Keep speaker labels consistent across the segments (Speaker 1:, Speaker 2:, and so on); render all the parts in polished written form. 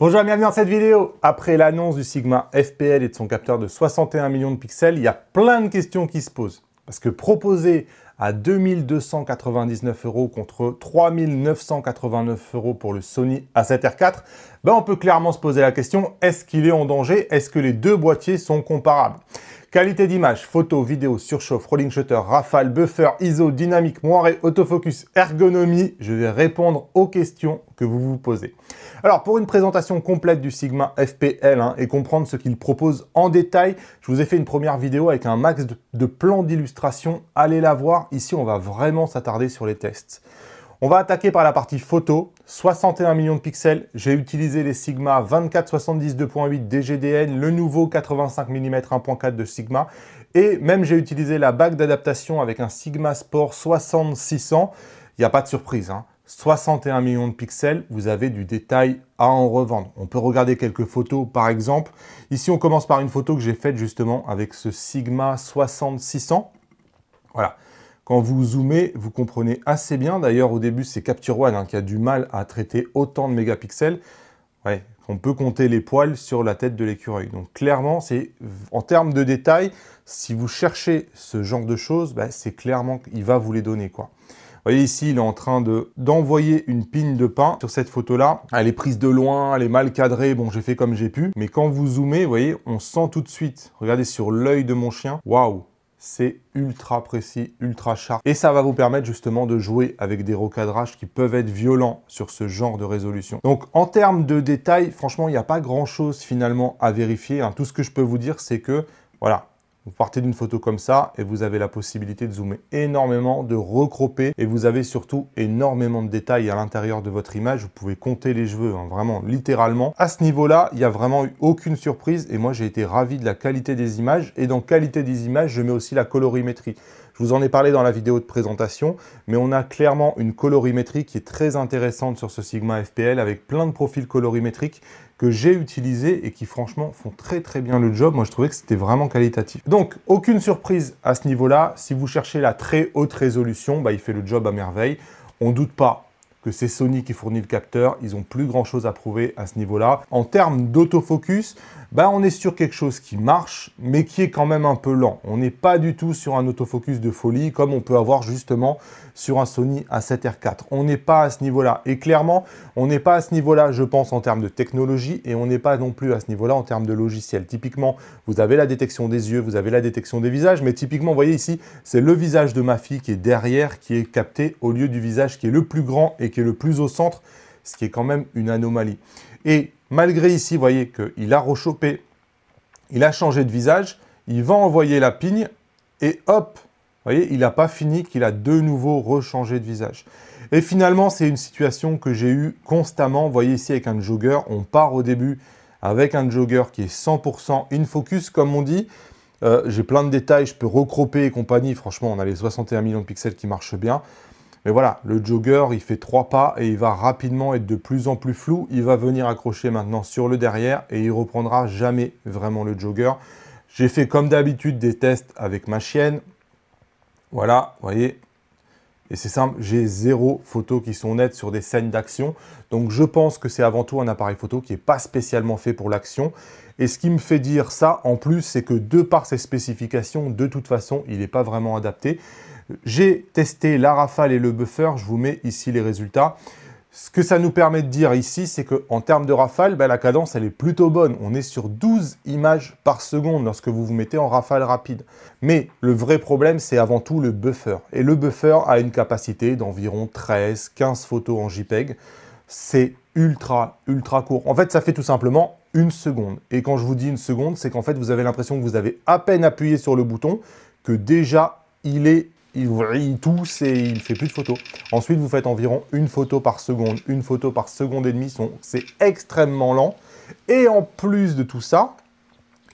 Speaker 1: Bonjour et bienvenue dans cette vidéo. Après l'annonce du Sigma FPL et de son capteur de 61 millions de pixels, il y a plein de questions qui se posent. Parce que proposer à 2299 € contre 3989 € pour le Sony A7R IV, on peut clairement se poser la question, est-ce qu'il est en danger? Est-ce que les deux boîtiers sont comparables? Qualité d'image, photo, vidéo, surchauffe, rolling shutter, rafale, buffer, ISO, dynamique, moiré, autofocus, ergonomie, je vais répondre aux questions que vous vous posez. Alors, pour une présentation complète du Sigma FPL et comprendre ce qu'il propose en détail, je vous ai fait une première vidéo avec un max de plans d'illustration. Allez la voir. Ici, on va vraiment s'attarder sur les tests. On va attaquer par la partie photo, 61 millions de pixels. J'ai utilisé les Sigma 24-70 2.8 DGDN, le nouveau 85 mm 1.4 de Sigma. Et même j'ai utilisé la bague d'adaptation avec un Sigma Sport 60-600. Il n'y a pas de surprise, 61 millions de pixels, vous avez du détail à en revendre. On peut regarder quelques photos par exemple. Ici, on commence par une photo que j'ai faite justement avec ce Sigma 60-600. Voilà. Quand vous zoomez, vous comprenez assez bien. D'ailleurs, au début, c'est Capture One qui a du mal à traiter autant de mégapixels. Ouais, on peut compter les poils sur la tête de l'écureuil. Donc clairement, c'est en termes de détails, si vous cherchez ce genre de choses, c'est clairement qu'il va vous les donner, quoi. Vous voyez ici, il est en train d'envoyer une pine de pain sur cette photo-là. Elle est prise de loin, elle est mal cadrée. Bon, j'ai fait comme j'ai pu. Mais quand vous zoomez, vous voyez, on sent tout de suite. Regardez sur l'œil de mon chien. Waouh! C'est ultra précis, ultra sharp. Et ça va vous permettre justement de jouer avec des recadrages qui peuvent être violents sur ce genre de résolution. Donc en termes de détails, franchement, il n'y a pas grand-chose finalement à vérifier. Tout ce que je peux vous dire, c'est que, voilà, vous partez d'une photo comme ça et vous avez la possibilité de zoomer énormément, de recropper et vous avez surtout énormément de détails à l'intérieur de votre image. Vous pouvez compter les cheveux, vraiment, littéralement. À ce niveau-là, il n'y a vraiment eu aucune surprise et moi, j'ai été ravi de la qualité des images. Et dans qualité des images, je mets aussi la colorimétrie. Je vous en ai parlé dans la vidéo de présentation, mais on a clairement une colorimétrie qui est très intéressante sur ce Sigma FPL avec plein de profils colorimétriques que j'ai utilisés et qui franchement font très bien le job. Moi, je trouvais que c'était vraiment qualitatif. Donc, aucune surprise à ce niveau-là. Si vous cherchez la très haute résolution, il fait le job à merveille. On ne doute pas que c'est Sony qui fournit le capteur. Ils n'ont plus grand-chose à prouver à ce niveau-là. En termes d'autofocus, on est sur quelque chose qui marche, mais qui est quand même un peu lent. On n'est pas du tout sur un autofocus de folie, comme on peut avoir justement sur un Sony A7R IV. On n'est pas à ce niveau-là. Et clairement, on n'est pas à ce niveau-là, je pense, en termes de technologie, et on n'est pas non plus à ce niveau-là en termes de logiciel. Typiquement, vous avez la détection des yeux, vous avez la détection des visages, mais typiquement, vous voyez ici, c'est le visage de ma fille qui est derrière, qui est capté, au lieu du visage qui est le plus grand et qui est le plus au centre, ce qui est quand même une anomalie. Et malgré ici, vous voyez qu'il a rechopé, il a changé de visage, il va envoyer la pigne et hop, vous voyez, il n'a pas fini qu'il a de nouveau rechangé de visage. Et finalement, c'est une situation que j'ai eue constamment. Vous voyez ici avec un jogger, on part au début avec un jogger qui est 100% in focus, comme on dit. J'ai plein de détails, je peux recropper et compagnie. Franchement, on a les 61 millions de pixels qui marchent bien. Mais voilà, le jogger, il fait 3 pas et il va rapidement être de plus en plus flou. Il va venir accrocher maintenant sur le derrière et il reprendra jamais vraiment le jogger. J'ai fait comme d'habitude des tests avec ma chienne. Voilà, vous voyez. Et c'est simple, j'ai 0 photos qui sont nettes sur des scènes d'action. Donc je pense que c'est avant tout un appareil photo qui n'est pas spécialement fait pour l'action. Et ce qui me fait dire ça, en plus, c'est que de par ses spécifications, de toute façon, il n'est pas vraiment adapté. J'ai testé la rafale et le buffer, je vous mets ici les résultats. Ce que ça nous permet de dire ici, c'est qu'en termes de rafale, la cadence, elle est plutôt bonne. On est sur 12 images par seconde lorsque vous vous mettez en rafale rapide. Mais le vrai problème, c'est avant tout le buffer. Et le buffer a une capacité d'environ 13-15 photos en JPEG. C'est ultra court. En fait, ça fait tout simplement 1 seconde. Et quand je vous dis 1 seconde, c'est qu'en fait, vous avez l'impression que vous avez à peine appuyé sur le bouton, que déjà, il tousse et il ne fait plus de photos. Ensuite, vous faites environ 1 photo par seconde, 1 photo par seconde et demie. C'est extrêmement lent. Et en plus de tout ça,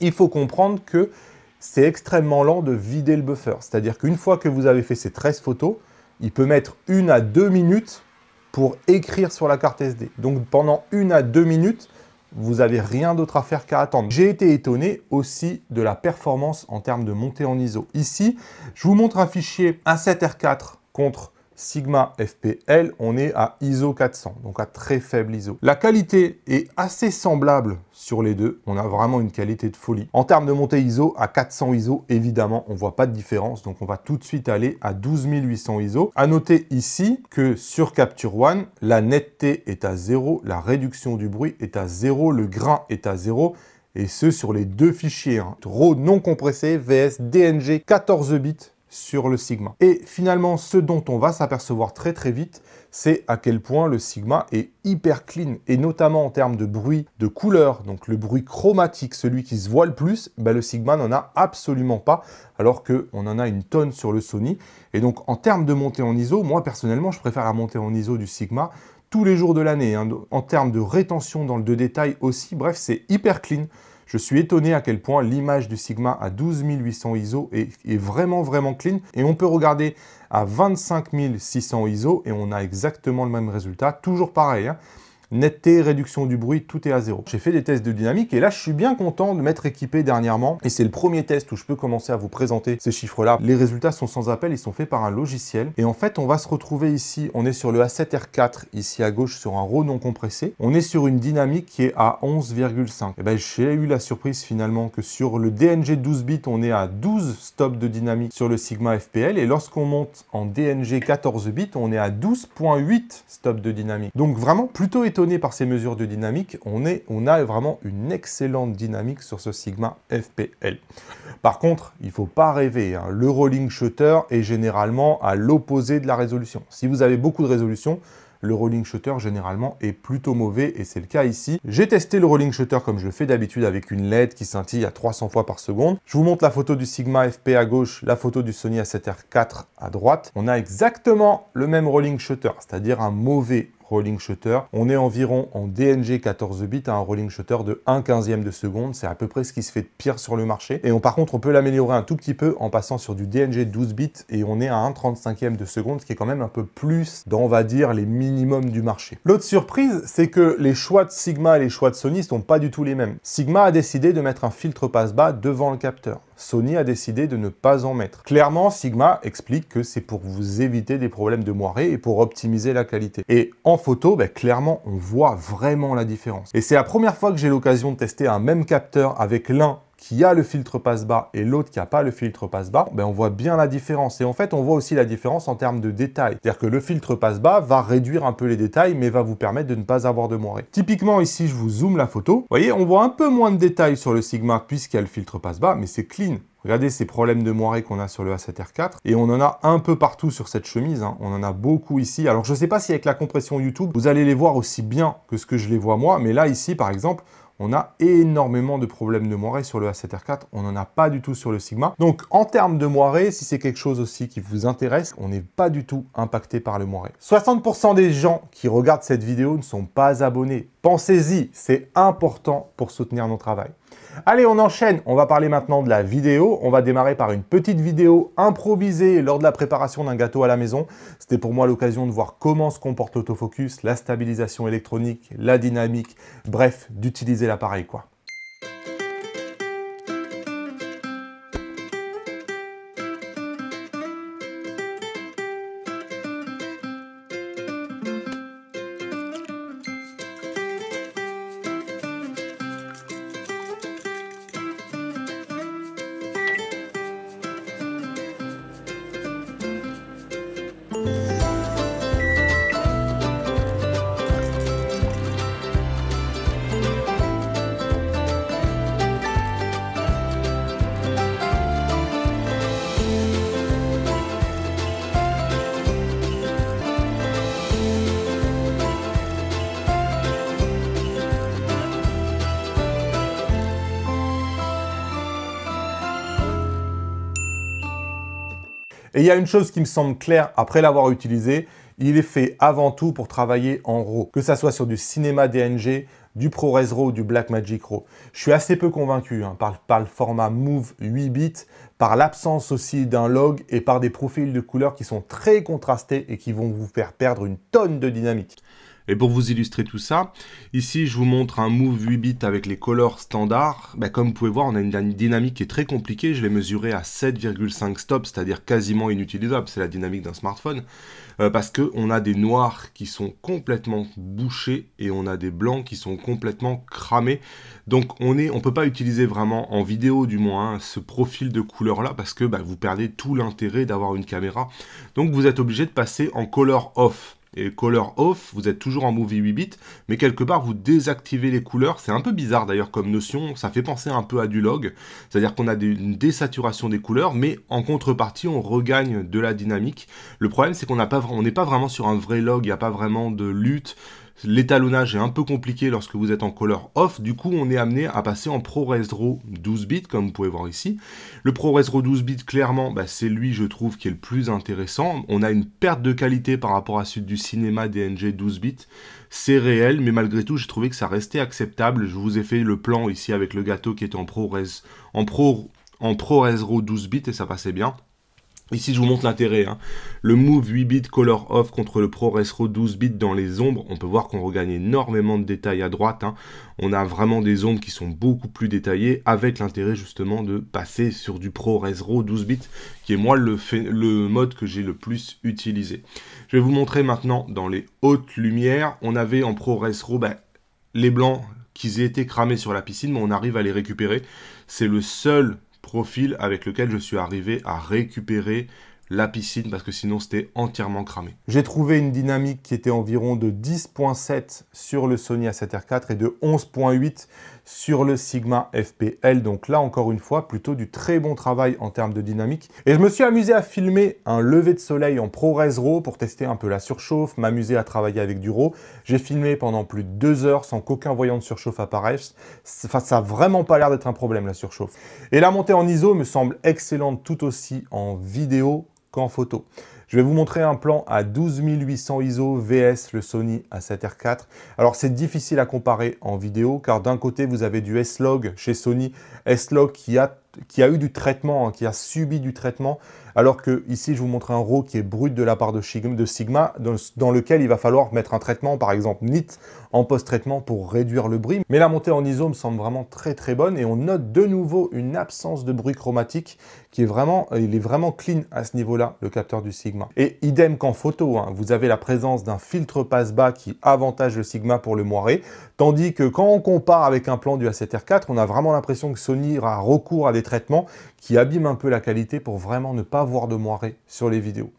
Speaker 1: il faut comprendre que c'est extrêmement lent de vider le buffer. C'est-à-dire qu'une fois que vous avez fait ces 13 photos, il peut mettre 1 à 2 minutes pour écrire sur la carte SD. Donc pendant 1 à 2 minutes, vous n'avez rien d'autre à faire qu'à attendre. J'ai été étonné aussi de la performance en termes de montée en ISO. Ici, je vous montre un fichier A7R IV contre Sigma FPL, on est à ISO 400, donc à très faible ISO. La qualité est assez semblable sur les deux. On a vraiment une qualité de folie. En termes de montée ISO, à 400 ISO, évidemment, on ne voit pas de différence. Donc, on va tout de suite aller à 12800 ISO. À noter ici que sur Capture One, la netteté est à 0, la réduction du bruit est à 0, le grain est à 0. Et ce, sur les deux fichiers. RAW non compressé vs DNG 14 bits sur le Sigma. Et finalement, ce dont on va s'apercevoir très très vite, c'est à quel point le Sigma est hyper clean, et notamment en termes de bruit, de couleur, donc le bruit chromatique, celui qui se voit le plus, le Sigma n'en a absolument pas, alors qu'on en a une tonne sur le Sony. Et donc en termes de montée en ISO, moi personnellement, je préfère la montée en ISO du Sigma tous les jours de l'année. En termes de rétention dans le de détail aussi, bref, c'est hyper clean. Je suis étonné à quel point l'image du Sigma à 12800 ISO est vraiment clean. Et on peut regarder à 25600 ISO et on a exactement le même résultat. Toujours pareil, netteté, réduction du bruit, tout est à 0. J'ai fait des tests de dynamique et là, je suis bien content de m'être équipé dernièrement. Et c'est le premier test où je peux commencer à vous présenter ces chiffres-là. Les résultats sont sans appel, ils sont faits par un logiciel. Et en fait, on va se retrouver ici, on est sur le A7R4, ici à gauche, sur un RAW non compressé. On est sur une dynamique qui est à 11,5. Et j'ai eu la surprise finalement que sur le DNG 12 bits, on est à 12 stops de dynamique sur le Sigma FPL. Et lorsqu'on monte en DNG 14 bits, on est à 12,8 stops de dynamique. Donc vraiment plutôt étonné par ces mesures de dynamique, on a vraiment une excellente dynamique sur ce Sigma FPL. Par contre, il ne faut pas rêver, le rolling shutter est généralement à l'opposé de la résolution. Si vous avez beaucoup de résolution, le rolling shutter généralement est plutôt mauvais et c'est le cas ici. J'ai testé le rolling shutter comme je le fais d'habitude avec une LED qui scintille à 300 fois par seconde. Je vous montre la photo du Sigma FP à gauche, la photo du Sony A7R4 à droite. On a exactement le même rolling shutter, c'est-à-dire un mauvais rolling shutter. On est environ en DNG 14 bits à un rolling shutter de 1/15e de seconde. C'est à peu près ce qui se fait de pire sur le marché. Et par contre, on peut l'améliorer un tout petit peu en passant sur du DNG 12 bits et on est à 1/35e de seconde, ce qui est quand même un peu plus dans, on va dire, les minimums du marché. L'autre surprise, c'est que les choix de Sigma et les choix de Sony ne sont pas du tout les mêmes. Sigma a décidé de mettre un filtre passe-bas devant le capteur. Sony a décidé de ne pas en mettre. Clairement, Sigma explique que c'est pour vous éviter des problèmes de moiré et pour optimiser la qualité. Et en photo, clairement, on voit vraiment la différence. Et c'est la première fois que j'ai l'occasion de tester un même capteur avec l'un qui a le filtre passe-bas et l'autre qui n'a pas le filtre passe-bas, on voit bien la différence. Et en fait, on voit aussi la différence en termes de détails. C'est-à-dire que le filtre passe-bas va réduire un peu les détails, mais va vous permettre de ne pas avoir de moiré. Typiquement, ici, je vous zoome la photo. Vous voyez, on voit un peu moins de détails sur le Sigma puisqu'il y a le filtre passe-bas, mais c'est clean. Regardez ces problèmes de moiré qu'on a sur le A7R4. Et on en a un peu partout sur cette chemise. On en a beaucoup ici. Alors, je ne sais pas si avec la compression YouTube, vous allez les voir aussi bien que ce que je les vois moi. Mais là, ici, par exemple, on a énormément de problèmes de moiré sur le A7R4. On n'en a pas du tout sur le Sigma. Donc, en termes de moiré, si c'est quelque chose aussi qui vous intéresse, on n'est pas du tout impacté par le moiré. 60% des gens qui regardent cette vidéo ne sont pas abonnés. Pensez-y, c'est important pour soutenir notre travail. Allez, on enchaîne. On va parler maintenant de la vidéo. On va démarrer par une petite vidéo improvisée lors de la préparation d'un gâteau à la maison. C'était pour moi l'occasion de voir comment se comporte l'autofocus, la stabilisation électronique, la dynamique, bref, d'utiliser l'appareil, quoi. Et il y a une chose qui me semble claire après l'avoir utilisé, il est fait avant tout pour travailler en RAW, que ça soit sur du cinéma DNG, du ProRes RAW, du Blackmagic RAW. Je suis assez peu convaincu par le format Move 8 bits, par l'absence aussi d'un log et par des profils de couleurs qui sont très contrastés et qui vont vous faire perdre une tonne de dynamique.
Speaker 2: Et pour vous illustrer tout ça, ici je vous montre un Move 8 bits avec les colors standards. Comme vous pouvez voir, on a une dynamique qui est très compliquée. Je l'ai mesuré à 7,5 stops, c'est-à-dire quasiment inutilisable. C'est la dynamique d'un smartphone. Parce qu'on a des noirs qui sont complètement bouchés et on a des blancs qui sont complètement cramés. Donc on ne peut pas utiliser vraiment, en vidéo du moins, hein, ce profil de couleur-là parce que vous perdez tout l'intérêt d'avoir une caméra. Donc vous êtes obligé de passer en color off. Et color off, vous êtes toujours en movie 8 bits, mais quelque part vous désactivez les couleurs. C'est un peu bizarre d'ailleurs comme notion, ça fait penser un peu à du log, c'est-à-dire qu'on a une désaturation des couleurs, mais en contrepartie on regagne de la dynamique. Le problème c'est qu'on n'est pas vraiment sur un vrai log, il n'y a pas vraiment de lutte. L'étalonnage est un peu compliqué lorsque vous êtes en color off, du coup on est amené à passer en ProRes RAW 12 bits comme vous pouvez voir ici. Le ProRes RAW 12 bits clairement c'est lui je trouve qui est le plus intéressant. On a une perte de qualité par rapport à celui du cinéma DNG 12 bits, c'est réel mais malgré tout j'ai trouvé que ça restait acceptable. Je vous ai fait le plan ici avec le gâteau qui était en ProRes RAW 12 bits et ça passait bien. Ici, je vous montre l'intérêt. Hein. Le Move 8 bits Color Off contre le ProRes RAW 12 bits dans les ombres. On peut voir qu'on regagne énormément de détails à droite. Hein. On a vraiment des ombres qui sont beaucoup plus détaillées avec l'intérêt justement de passer sur du ProRes RAW 12 bits qui est moi le mode que j'ai le plus utilisé. Je vais vous montrer maintenant dans les hautes lumières. On avait en ProRes RAW les blancs qui étaient cramés sur la piscine, mais on arrive à les récupérer. C'est le seul profil avec lequel je suis arrivé à récupérer la piscine parce que sinon c'était entièrement cramé.
Speaker 1: J'ai trouvé une dynamique qui était environ de 10.7 sur le Sony A7R IV et de 11.8 sur le Sigma FPL. Donc là, encore une fois, plutôt du très bon travail en termes de dynamique. Et je me suis amusé à filmer un lever de soleil en ProRes RAW pour tester un peu la surchauffe, m'amuser à travailler avec du RAW. J'ai filmé pendant plus de 2 heures sans qu'aucun voyant de surchauffe apparaisse. Enfin, ça n'a vraiment pas l'air d'être un problème, la surchauffe. Et la montée en ISO me semble excellente tout aussi en vidéo qu'en photo. Je vais vous montrer un plan à 12800 ISO VS le Sony A7R IV. Alors c'est difficile à comparer en vidéo car d'un côté vous avez du S-Log chez Sony, S-Log qui a eu du traitement, hein, qui a subi du traitement, alors que ici je vous montre un RAW qui est brut de la part de Sigma, dans lequel il va falloir mettre un traitement, par exemple NIT, en post-traitement pour réduire le bruit. Mais la montée en ISO me semble vraiment très très bonne et on note de nouveau une absence de bruit chromatique qui est vraiment, il est vraiment clean à ce niveau-là, le capteur du Sigma. Et idem qu'en photo, hein, vous avez la présence d'un filtre passe-bas qui avantage le Sigma pour le moiré, tandis que quand on compare avec un plan du A7R IV, on a vraiment l'impression que Sony a recours à des traitements qui abîment un peu la qualité pour vraiment ne pas voir de moiré sur les vidéos.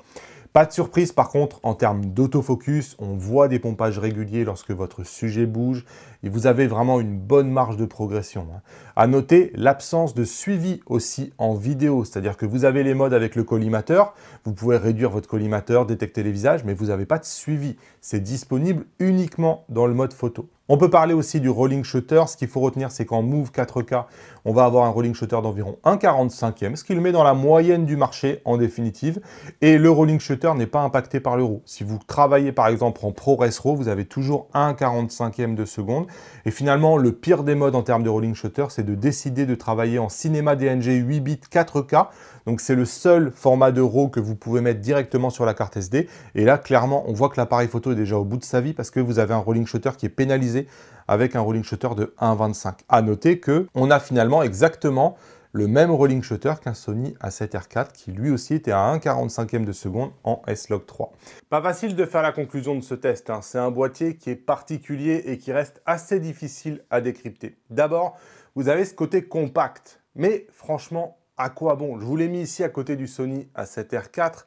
Speaker 1: Pas de surprise par contre en termes d'autofocus, on voit des pompages réguliers lorsque votre sujet bouge et vous avez vraiment une bonne marge de progression. À noter l'absence de suivi aussi en vidéo, c'est-à-dire que vous avez les modes avec le collimateur, vous pouvez réduire votre collimateur, détecter les visages, mais vous n'avez pas de suivi. C'est disponible uniquement dans le mode photo. On peut parler aussi du rolling shutter. Ce qu'il faut retenir, c'est qu'en Move 4K, on va avoir un rolling shutter d'environ 1/45e, ce qui le met dans la moyenne du marché en définitive. Et le rolling shutter n'est pas impacté par le RAW. Si vous travaillez par exemple en ProRes RAW, vous avez toujours 1/45e de seconde. Et finalement, le pire des modes en termes de rolling shutter, c'est de décider de travailler en cinéma DNG 8 bits 4K. Donc c'est le seul format de RAW que vous pouvez mettre directement sur la carte SD. Et là, clairement, on voit que l'appareil photo est déjà au bout de sa vie parce que vous avez un rolling shutter qui est pénalisé avec un rolling shutter de 1/25. À noter qu'on a finalement exactement le même rolling shutter qu'un Sony A7R IV qui lui aussi était à 1/45e de seconde en S-Log 3. Pas facile de faire la conclusion de ce test, hein. C'est un boîtier qui est particulier et qui reste assez difficile à décrypter. D'abord, vous avez ce côté compact, mais franchement, à quoi bon? Je vous l'ai mis ici à côté du Sony A7R IV,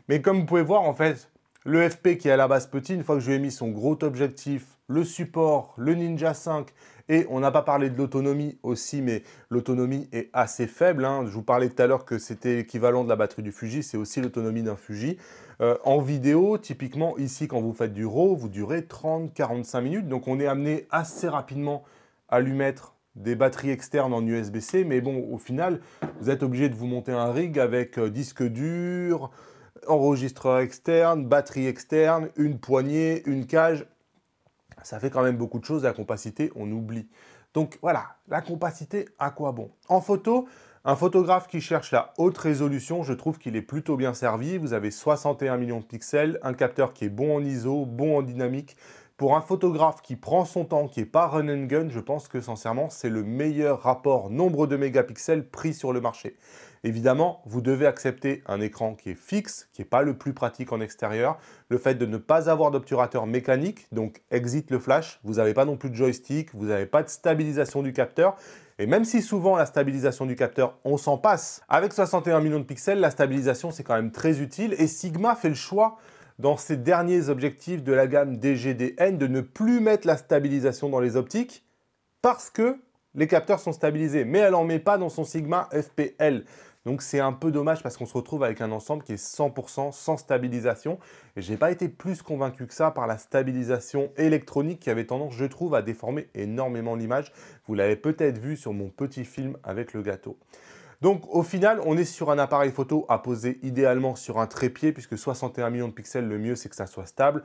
Speaker 1: mais comme vous pouvez voir en fait, le FP qui est à la base petit, une fois que je lui ai mis son gros objectif, le support, le Ninja 5, et on n'a pas parlé de l'autonomie aussi, mais l'autonomie est assez faible. Hein. Je vous parlais tout à l'heure que c'était l'équivalent de la batterie du Fuji, c'est aussi l'autonomie d'un Fuji. En vidéo, typiquement ici, quand vous faites du RAW, vous durez 30-45 minutes, donc on est amené assez rapidement à lui mettre des batteries externes en USB-C, mais bon, au final, vous êtes obligé de vous monter un rig avec disque dur, enregistreur externe, batterie externe, une poignée, une cage. Ça fait quand même beaucoup de choses, la compacité, on oublie. Donc voilà, la compacité, à quoi bon? En photo, un photographe qui cherche la haute résolution, je trouve qu'il est plutôt bien servi. Vous avez 61 millions de pixels, un capteur qui est bon en ISO, bon en dynamique, Pour un photographe qui prend son temps, qui n'est pas run and gun, je pense que sincèrement, c'est le meilleur rapport nombre de mégapixels pris sur le marché. Évidemment, vous devez accepter un écran qui est fixe, qui n'est pas le plus pratique en extérieur, le fait de ne pas avoir d'obturateur mécanique, donc exit le flash, vous n'avez pas non plus de joystick, vous n'avez pas de stabilisation du capteur, et même si souvent la stabilisation du capteur, on s'en passe, avec 61 millions de pixels, la stabilisation c'est quand même très utile, et Sigma fait le choix dans ses derniers objectifs de la gamme DGDN de ne plus mettre la stabilisation dans les optiques parce que les capteurs sont stabilisés, mais elle n'en met pas dans son Sigma FPL. Donc c'est un peu dommage parce qu'on se retrouve avec un ensemble qui est 100% sans stabilisation. Et je n'ai pas été plus convaincu que ça par la stabilisation électronique qui avait tendance, je trouve, à déformer énormément l'image. Vous l'avez peut-être vu sur mon petit film avec le gâteau. Donc au final, on est sur un appareil photo à poser idéalement sur un trépied puisque 61 millions de pixels, le mieux c'est que ça soit stable.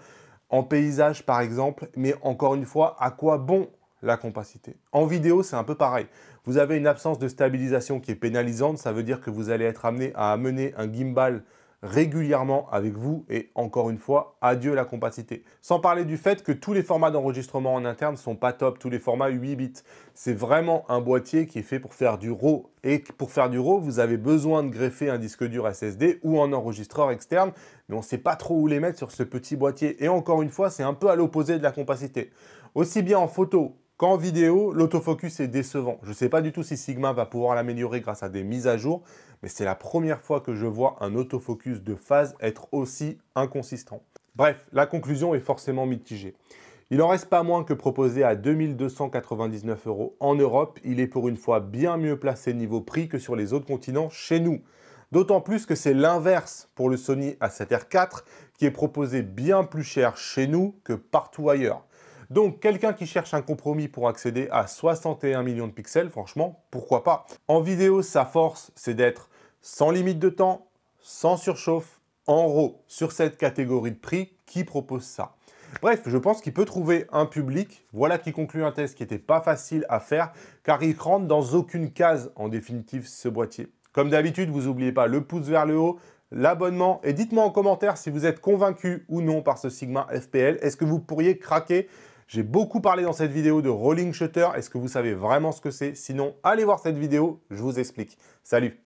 Speaker 1: En paysage par exemple, mais encore une fois, à quoi bon la compacité? En vidéo, c'est un peu pareil. Vous avez une absence de stabilisation qui est pénalisante, ça veut dire que vous allez être amené à amener un gimbal régulièrement avec vous et encore une fois, adieu la compacité. Sans parler du fait que tous les formats d'enregistrement en interne sont pas top, tous les formats 8 bits. C'est vraiment un boîtier qui est fait pour faire du RAW et pour faire du RAW, vous avez besoin de greffer un disque dur SSD ou un enregistreur externe, mais on ne sait pas trop où les mettre sur ce petit boîtier. Et encore une fois, c'est un peu à l'opposé de la compacité. Aussi bien en photo qu'en vidéo, l'autofocus est décevant. Je ne sais pas du tout si Sigma va pouvoir l'améliorer grâce à des mises à jour, mais c'est la première fois que je vois un autofocus de phase être aussi inconsistant. Bref, la conclusion est forcément mitigée. Il n'en reste pas moins que proposé à 2299 € en Europe, il est pour une fois bien mieux placé niveau prix que sur les autres continents chez nous. D'autant plus que c'est l'inverse pour le Sony A7R IV qui est proposé bien plus cher chez nous que partout ailleurs. Donc, quelqu'un qui cherche un compromis pour accéder à 61 millions de pixels, franchement, pourquoi pas? En vidéo, sa force, c'est d'être sans limite de temps, sans surchauffe, en RAW, sur cette catégorie de prix qui propose ça. Bref, je pense qu'il peut trouver un public. Voilà qui conclut un test qui n'était pas facile à faire, car il rentre dans aucune case, en définitive, ce boîtier. Comme d'habitude, vous n'oubliez pas le pouce vers le haut, l'abonnement, et dites-moi en commentaire si vous êtes convaincu ou non par ce Sigma FPL. Est-ce que vous pourriez craquer? J'ai beaucoup parlé dans cette vidéo de rolling shutter. Est-ce que vous savez vraiment ce que c'est? Sinon, allez voir cette vidéo, je vous explique. Salut!